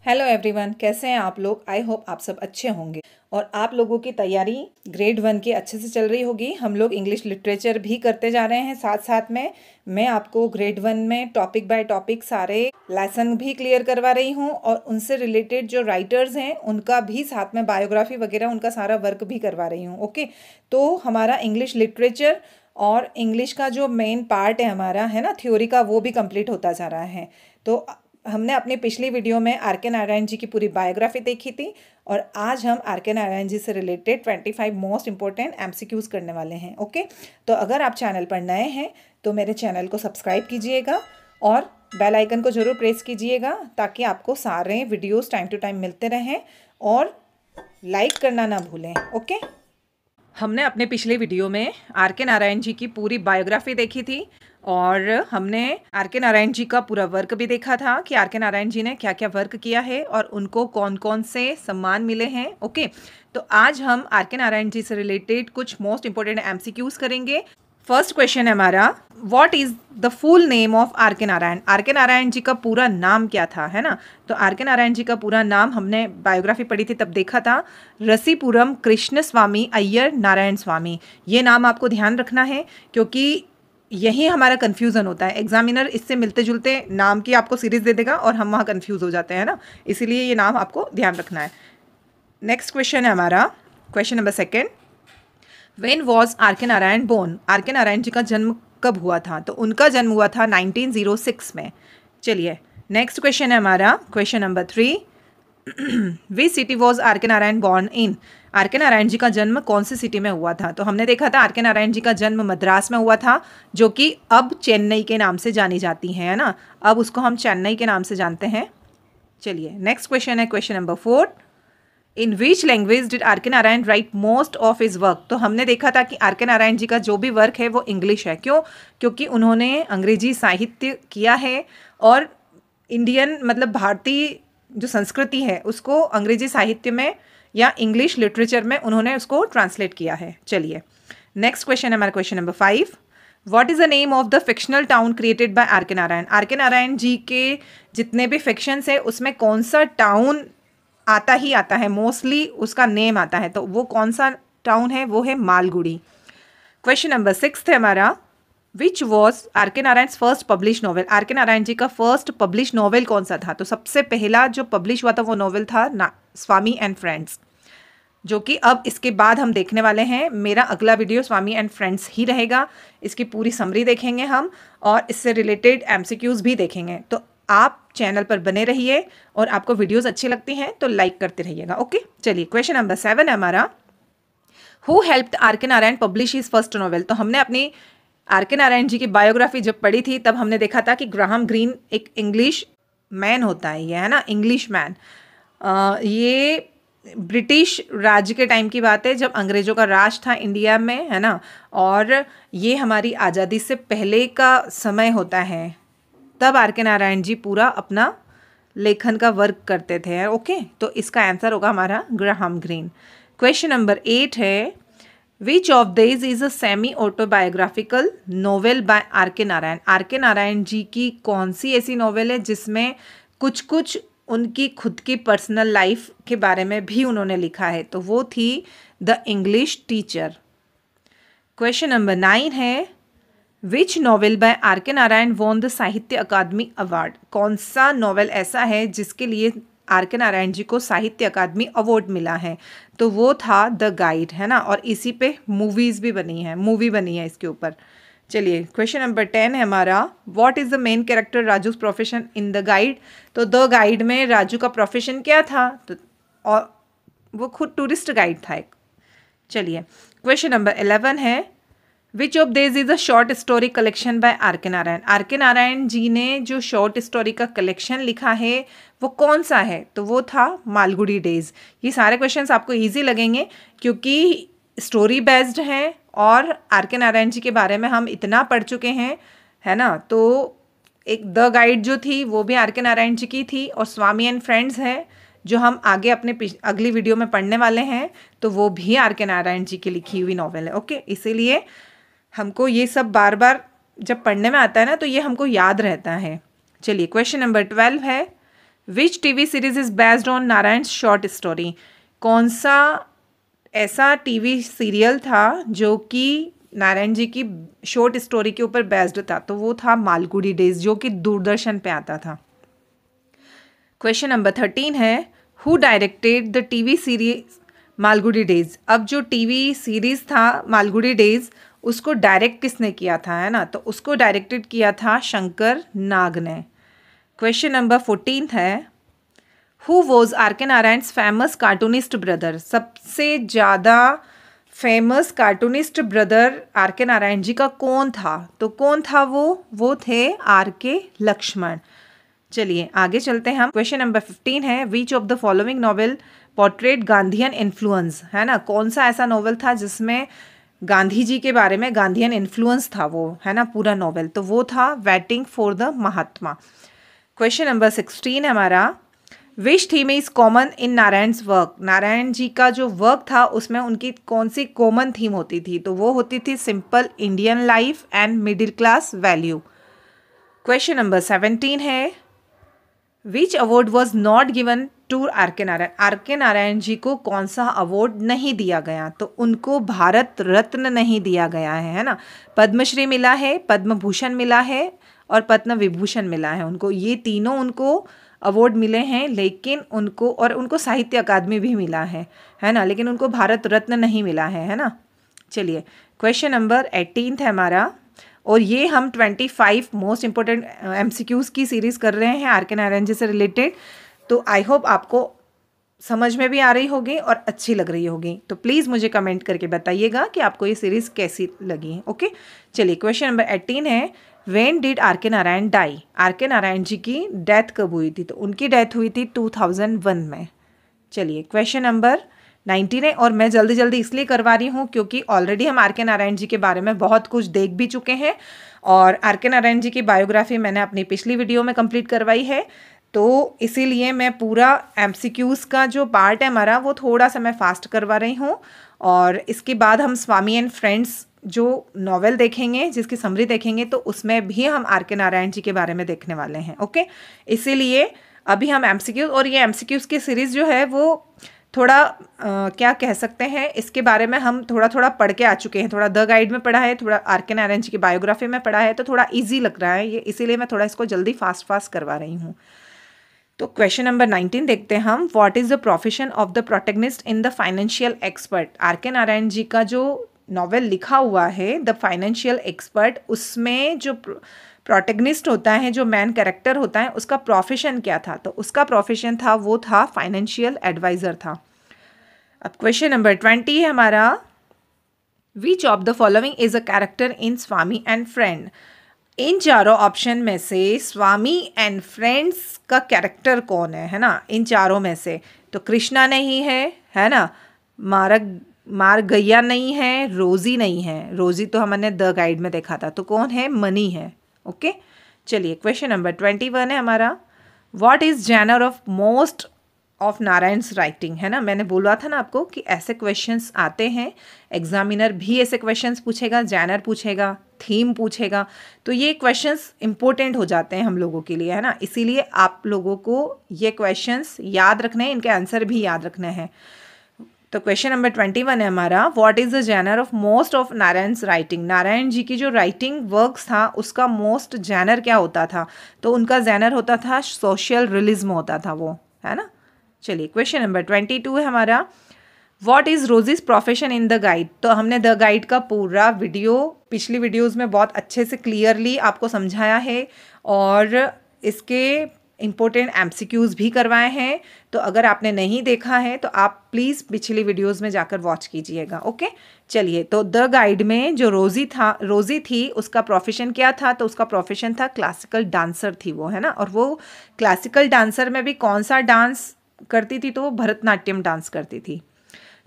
Hello everyone, कैसे हैं आप लोग। आई होप आप सब अच्छे होंगे और आप लोगों की तैयारी ग्रेड 1 की अच्छे से चल रही होगी। हम लोग इंग्लिश लिटरेचर भी करते जा रहे हैं साथ साथ में। मैं आपको ग्रेड 1 में टॉपिक बाय टॉपिक सारे लेसन भी क्लियर करवा रही हूँ और उनसे रिलेटेड जो राइटर्स हैं उनका भी साथ में बायोग्राफी वगैरह उनका सारा वर्क भी करवा रही हूँ। ओके, तो हमारा इंग्लिश लिटरेचर और इंग्लिश का जो मेन पार्ट है हमारा, है ना, थ्योरी का, वो भी कंप्लीट होता जा रहा है। तो हमने अपनी पिछली वीडियो में आर के नारायण जी की पूरी बायोग्राफी देखी थी और आज हम आर के नारायण जी से रिलेटेड 25 मोस्ट इंपॉर्टेंट एमसीक्यूज करने वाले हैं। ओके, तो अगर आप चैनल पर नए हैं तो मेरे चैनल को सब्सक्राइब कीजिएगा और बेल आइकन को जरूर प्रेस कीजिएगा ताकि आपको सारे वीडियोस टाइम टू टाइम मिलते रहें और लाइक करना ना भूलें। ओके, हमने अपने पिछले वीडियो में आर के नारायण जी की पूरी बायोग्राफी देखी थी और हमने आर के नारायण जी का पूरा वर्क भी देखा था कि आर के नारायण जी ने क्या क्या वर्क किया है और उनको कौन कौन से सम्मान मिले हैं। ओके, तो आज हम आर के नारायण जी से रिलेटेड कुछ मोस्ट इंपॉर्टेंट एमसीक्यूज करेंगे। फर्स्ट क्वेश्चन है हमारा, what is the full name of R K Narayan. Are K Narayan ji का पूरा नाम क्या था, है ना। तो आर के नारायण जी का पूरा नाम हमने बायोग्राफी पढ़ी थी तब देखा था, रसीपुरम कृष्ण स्वामी अय्यर नारायण स्वामी। ये नाम आपको ध्यान रखना है क्योंकि यही हमारा कन्फ्यूज़न होता है। एग्जामिनर इससे मिलते जुलते नाम की आपको सीरीज दे देगा और हम वहाँ कन्फ्यूज हो जाते हैं ना, इसीलिए ये नाम आपको ध्यान रखना है। नेक्स्ट क्वेश्चन है हमारा, question number second, when was R K Narayan born. Are K Narayan ji का जन्म कब हुआ था। तो उनका जन्म हुआ था 1906 में। चलिए नेक्स्ट क्वेश्चन है हमारा, question number 3, which city was R K Narayan born in. Are K Narayan ji का जन्म कौन सी सिटी में हुआ था। तो हमने देखा था आर के नारायण जी का जन्म मद्रास में हुआ था, जो कि अब चेन्नई के नाम से जानी जाती है ना। अब उसको हम चेन्नई के नाम से जानते हैं। चलिए नेक्स्ट क्वेश्चन है, question number 4, in which language did R K Narayan write most of his work. तो हमने देखा था कि आर के नारायण जी का जो भी वर्क है वो इंग्लिश है। क्यों? क्योंकि उन्होंने अंग्रेजी साहित्य किया है और इंडियन मतलब भारतीय जो संस्कृति है उसको अंग्रेजी साहित्य में या इंग्लिश लिटरेचर में उन्होंने उसको ट्रांसलेट किया है। चलिए नेक्स्ट क्वेश्चन है हमारा, question number 5, what is the name of the fictional town created by R K Narayan. Are K Narayan जी के जितने भी फिक्शंस है उसमें कौन सा टाउन आता ही आता है, मोस्टली उसका नेम आता है, तो वो कौन सा टाउन है, वो है मालगुड़ी। क्वेश्चन नंबर 6 है हमारा, विच was R K Narayan first publish novel. R K Narayan ji का फर्स्ट पब्लिश नॉवेल कौन सा था। तो सबसे पहला जो पब्लिश हुआ था वो नॉवेल था स्वामी एंड फ्रेंड्स, जो कि अब इसके बाद हम देखने वाले हैं। मेरा अगला वीडियो स्वामी एंड फ्रेंड्स ही रहेगा, इसकी पूरी समरी देखेंगे हम और इससे रिलेटेड एमसीक्यूज भी देखेंगे। तो आप चैनल पर बने रहिए और आपको वीडियोस अच्छी लगती हैं तो लाइक करते रहिएगा। ओके, चलिए क्वेश्चन नंबर 7 है हमारा, who helped are K Narayan publish his first novel. तो हमने अपनी आर के नारायण जी की बायोग्राफी जब पढ़ी थी तब हमने देखा था कि ग्राहम ग्रीन एक इंग्लिश मैन होता है, ये है ना, इंग्लिश मैन। ये ब्रिटिश राज्य के टाइम की बात है जब अंग्रेज़ों का राज था इंडिया में, है ना, और ये हमारी आज़ादी से पहले का समय होता है। तब आर के नारायण जी पूरा अपना लेखन का वर्क करते थे। ओके, तो इसका आंसर होगा हमारा ग्राहम ग्रीन। क्वेश्चन नंबर 8 है, which of this is a semi autobiographical novel by R K Narayan. Are K Narayan ji की कौन सी ऐसी नॉवेल है जिसमें कुछ कुछ उनकी खुद की पर्सनल लाइफ के बारे में भी उन्होंने लिखा है। तो वो थी the English teacher. Question number 9 है, विच novel by R K Narayan won the साहित्य अकादमी अवार्ड। कौन सा नॉवेल ऐसा है जिसके लिए आर के नारायण जी को साहित्य अकादमी अवार्ड मिला है। तो वो था द गाइड, है ना, और इसी पे मूवीज़ भी बनी है, मूवी बनी है इसके ऊपर। चलिए क्वेश्चन नंबर 10 है हमारा, what is the main character Raju's profession in the guide. तो द गाइड में राजू का प्रोफेशन क्या था, तो और वो खुद टूरिस्ट गाइड था एक। चलिए क्वेश्चन नंबर 11 है, which of this is a short story collection by R K Narayan. Are K Narayan जी ने जो शॉर्ट स्टोरी का कलेक्शन लिखा है वो कौन सा है। तो वो था मालगुड़ी डेज। ये सारे क्वेश्चंस आपको इजी लगेंगे क्योंकि स्टोरी बेस्ड हैं और आर के नारायण जी के बारे में हम इतना पढ़ चुके हैं, है ना। तो एक द गाइड जो थी वो भी आर के नारायण जी की थी और स्वामी एंड फ्रेंड्स है जो हम आगे अपने अगली वीडियो में पढ़ने वाले हैं, तो वो भी आर के नारायण जी की लिखी हुई नॉवेल है। ओके, इसीलिए हमको ये सब बार बार जब पढ़ने में आता है ना तो ये हमको याद रहता है। चलिए क्वेश्चन नंबर 12 है, which TV series is based on Narayan short story? कौन सा ऐसा टीवी सीरियल था जो कि नारायण जी की शॉर्ट स्टोरी के ऊपर बेस्ड था? तो वो था मालगुडी डेज, जो कि दूरदर्शन पे आता था। क्वेश्चन नंबर 13 है, who directed the TV series Malgudi days? अब जो टीवी सीरीज था मालगुडी डेज, उसको डायरेक्ट किसने किया था, है ना? तो उसको डायरेक्टेड किया था शंकर नाग ने। क्वेश्चन नंबर 14 है, हु वॉज आर के नारायण्स फेमस कार्टूनिस्ट ब्रदर? सबसे ज़्यादा famous cartoonist brother are K Narayan ji का कौन था? तो कौन था वो थे आर के लक्ष्मण। चलिए आगे चलते हैं हम। क्वेश्चन नंबर 15 है, which of the following novel portrait Gandhian influence? है ना, कौन सा ऐसा नॉवेल था जिसमें गांधी जी के बारे में गांधीयन इन्फ्लुएंस था, वो है ना पूरा नॉवेल? तो वो था waiting for the Mahatma. Question number 16 है हमारा, which theme is common in Narayan's वर्क? नारायण जी का जो वर्क था उसमें उनकी कौन सी कॉमन थीम होती थी? तो वो होती थी simple Indian life and middle class value. Question number 17 है, which award was not given to R K Narayan? Are K Narayan जी को कौन सा अवार्ड नहीं दिया गया? तो उनको भारत रत्न नहीं दिया गया है ना? पद्मश्री मिला है, पद्म भूषण मिला है और पद्म विभूषण मिला है उनको। ये तीनों उनको अवार्ड मिले हैं, लेकिन उनको साहित्य अकादमी भी मिला है ना? लेकिन उनको भारत रत्न नहीं मिला है ना? चलिए क्वेश्चन नंबर 18 है हमारा, और ये हम 25 मोस्ट इंपॉर्टेंट MCQs की सीरीज़ कर रहे हैं आर के नारायण जी से रिलेटेड। तो आई होप आपको समझ में भी आ रही होगी और अच्छी लग रही होगी। तो प्लीज़ मुझे कमेंट करके बताइएगा कि आपको ये सीरीज़ कैसी लगी है। ओके, चलिए क्वेश्चन नंबर 18 है, when did R K Narayan die? Are K Narayan ji की डेथ कब हुई थी? तो उनकी डेथ हुई थी 2001 में। चलिए क्वेश्चन नंबर 19 है, और मैं जल्दी जल्दी इसलिए करवा रही हूँ क्योंकि ऑलरेडी हम आर के नारायण जी के बारे में बहुत कुछ देख भी चुके हैं, और आर के नारायण जी की बायोग्राफी मैंने अपनी पिछली वीडियो में कंप्लीट करवाई है। तो इसीलिए मैं पूरा MCQs का जो पार्ट है हमारा वो थोड़ा सा मैं फास्ट करवा रही हूँ, और इसके बाद हम स्वामी एंड फ्रेंड्स जो नॉवेल देखेंगे, जिसकी समरी देखेंगे, तो उसमें भी हम आर के नारायण जी के बारे में देखने वाले हैं। ओके, इसीलिए अभी हम MCQs, और ये MCQs की सीरीज़ जो है वो थोड़ा क्या कह सकते हैं, इसके बारे में हम थोड़ा थोड़ा पढ़ के आ चुके हैं। थोड़ा द गाइड में पढ़ा है, थोड़ा आर के नारायण जी की बायोग्राफी में पढ़ा है, तो थोड़ा इजी लग रहा है ये, इसीलिए मैं थोड़ा इसको जल्दी फास्ट करवा रही हूँ। तो क्वेश्चन नंबर 19 देखते हैं हम, what is the profession of the protagonist in the financial expert? R K Narayan ji का जो नॉवेल लिखा हुआ है द फाइनेंशियल एक्सपर्ट, उसमें जो प्रोटैगनिस्ट होता है, जो मैन कैरेक्टर होता है, उसका प्रोफेशन क्या था? तो उसका प्रोफेशन था, वो था फाइनेंशियल एडवाइज़र था। अब क्वेश्चन नंबर 20 है हमारा, which of the following is a character in Swami and friend? इन चारों ऑप्शन में से स्वामी एंड फ्रेंड्स का कैरेक्टर कौन है ना? इन चारों में से तो कृष्णा नहीं है ना? मारगैया नहीं है, रोजी नहीं है। रोजी तो हमने द गाइड में देखा था। तो कौन है? मनी है। ओके, चलिए क्वेश्चन नंबर 21 है हमारा, what is genre of most of Narayan's writing? है ना, मैंने बोला था ना आपको कि ऐसे क्वेश्चंस आते हैं, एग्जामिनर भी ऐसे क्वेश्चंस पूछेगा, जैनर पूछेगा, थीम पूछेगा, तो ये क्वेश्चंस इंपॉर्टेंट हो जाते हैं हम लोगों के लिए, है ना? इसीलिए आप लोगों को ये क्वेश्चंस याद रखने हैं, इनके आंसर भी याद रखने हैं। तो क्वेश्चन नंबर 21 है हमारा, what is the genre of most of Narayan's writing? Narayan ji की जो राइटिंग वर्क्स था उसका मोस्ट जैनर क्या होता था? तो उनका जैनर होता था सोशल रियलिज्म होता था वो, है ना? चलिए क्वेश्चन नंबर 22 है हमारा, what is Rosie's profession in the guide? तो हमने द गाइड का पूरा वीडियो पिछली वीडियोस में बहुत अच्छे से क्लियरली आपको समझाया है, और इसके इम्पोर्टेंट MCQs भी करवाए हैं। तो अगर आपने नहीं देखा है तो आप प्लीज़ पिछली वीडियोस में जाकर वॉच कीजिएगा। ओके, चलिए, तो द गाइड में जो रोजी थी उसका प्रोफेशन क्या था? तो उसका प्रोफेशन था क्लासिकल डांसर थी वो, है ना? और वो क्लासिकल डांसर में भी कौन सा डांस करती थी? तो वो भरतनाट्यम डांस करती थी।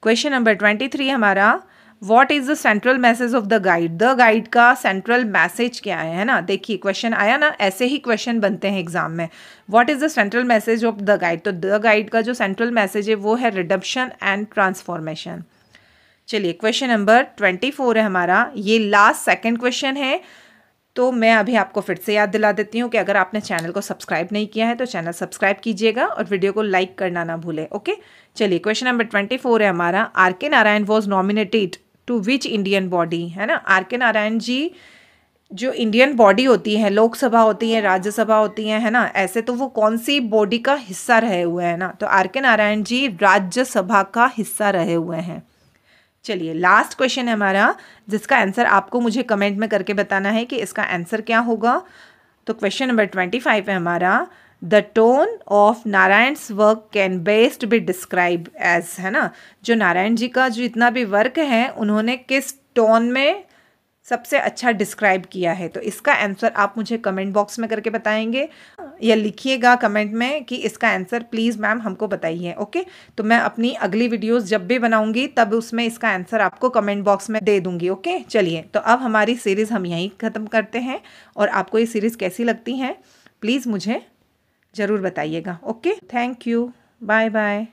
क्वेश्चन नंबर 23 हमारा, what is the central message of the guide? The guide का सेंट्रल मैसेज क्या है ना? देखिए क्वेश्चन आया ना, ऐसे ही क्वेश्चन बनते हैं एग्जाम में। What is the central message of the guide? तो द गाइड का जो सेंट्रल मैसेज है वो है रिडम्पशन एंड ट्रांसफॉर्मेशन। चलिए क्वेश्चन नंबर 24 है हमारा, ये लास्ट सेकंड क्वेश्चन है। तो मैं अभी आपको फिर से याद दिला देती हूँ कि अगर आपने चैनल को सब्सक्राइब नहीं किया है तो चैनल सब्सक्राइब कीजिएगा और वीडियो को लाइक करना ना भूलें। ओके, चलिए क्वेश्चन नंबर 24 है हमारा, R K Narayan was nominated to which Indian body, है ना। आर के नारायण जी जो इंडियन बॉडी होती है, लोकसभा होती है, राज्यसभा होती है ना, ऐसे तो वो कौन सी बॉडी का हिस्सा रहे हुए हैं ना, तो आर के नारायण जी राज्यसभा का हिस्सा रहे हुए हैं। चलिए लास्ट क्वेश्चन है हमारा, जिसका आंसर आपको मुझे कमेंट में करके बताना है कि इसका आंसर क्या होगा। तो क्वेश्चन नंबर 25 है हमारा, the tone of Narayan's work can best be describe as, है ना। जो नारायण जी का जो इतना भी वर्क है उन्होंने किस टोन में सबसे अच्छा डिस्क्राइब किया है, तो इसका आंसर आप मुझे कमेंट बॉक्स में करके बताएंगे या लिखिएगा कमेंट में कि इसका आंसर प्लीज़ मैम हमको बताइए। ओके, तो मैं अपनी अगली वीडियोस जब भी बनाऊंगी तब उसमें इसका आंसर आपको कमेंट बॉक्स में दे दूंगी। ओके, चलिए तो अब हमारी सीरीज़ हम यहीं ख़त्म करते हैं और आपको ये सीरीज़ कैसी लगती है प्लीज़ मुझे ज़रूर बताइएगा। Okay, thank you, bye bye.